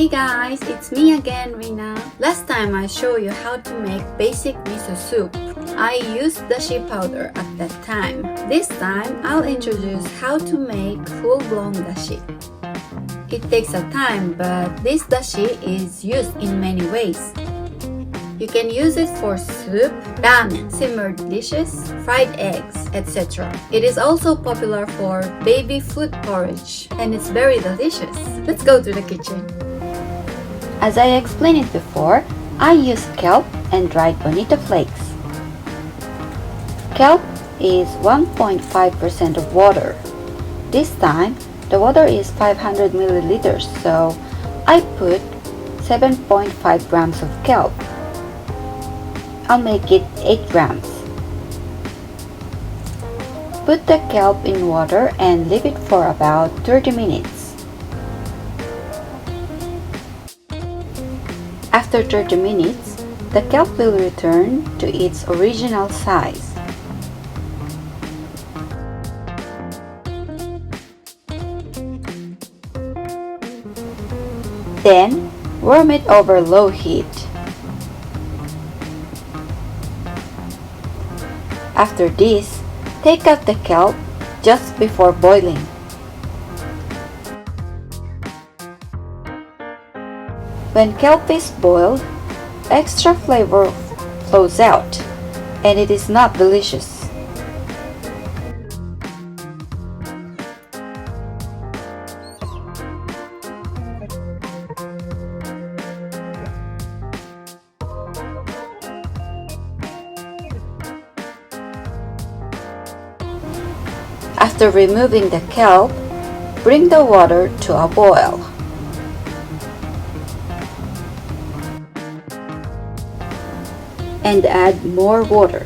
Hey guys, it's me again, Rina. Last time I showed you how to make basic miso soup. I used dashi powder at that time. This time, I'll introduce how to make full-blown dashi. It takes a time, but this dashi is used in many ways. You can use it for soup, ramen, simmered dishes, fried eggs, etc. It is also popular for baby food porridge, and it's very delicious. Let's go to the kitchen. As I explained it before, I use kelp and dried bonito flakes. Kelp is 1.5% of water. This time, the water is 500 milliliters, so I put 7.5 grams of kelp. I'll make it 8 grams. Put the kelp in water and leave it for about 30 minutes. After 30 minutes, the kelp will return to its original size. Then, warm it over low heat. After this, take out the kelp just before boiling. When kelp is boiled, extra flavor flows out, and it is not delicious. After removing the kelp, bring the water to a boil. And add more water.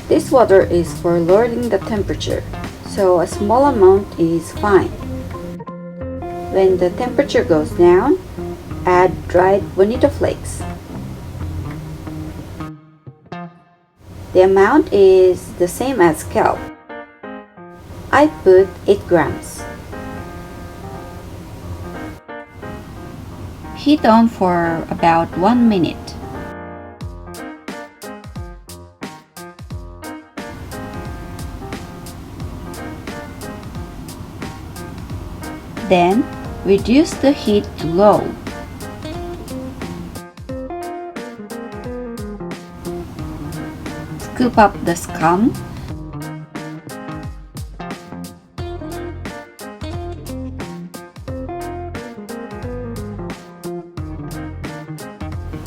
This water is for lowering the temperature, so a small amount is fine. When the temperature goes down, add dried bonito flakes. The amount is the same as kelp. I put 8 grams. Heat on for about 1 minute. Then, reduce the heat to low. Scoop up the scum.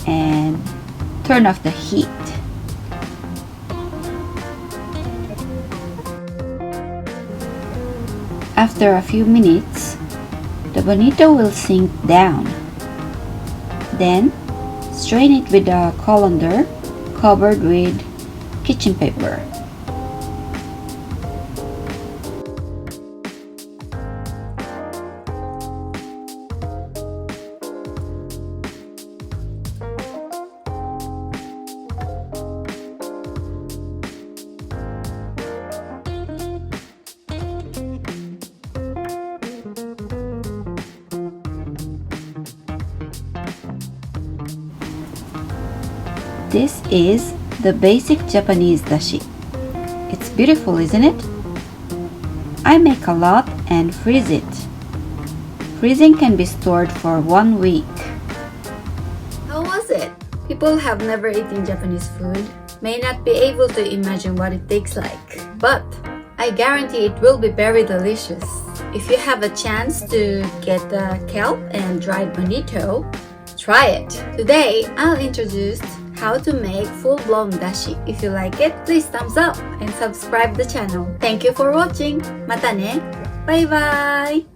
And turn off the heat. After a few minutes, the bonito will sink down. Then, strain it with a colander covered with kitchen paper. This is the basic Japanese dashi. It's beautiful, isn't it? I make a lot and freeze it. Freezing can be stored for 1 week. How was it? People have never eaten Japanese food may not be able to imagine what it tastes like, but I guarantee it will be very delicious. If you have a chance to get the kelp and dried bonito, try it. Today, I'll introduce how to make full-blown dashi. If you like it, please thumbs up and subscribe the channel. Thank you for watching. Mata ne. Bye bye.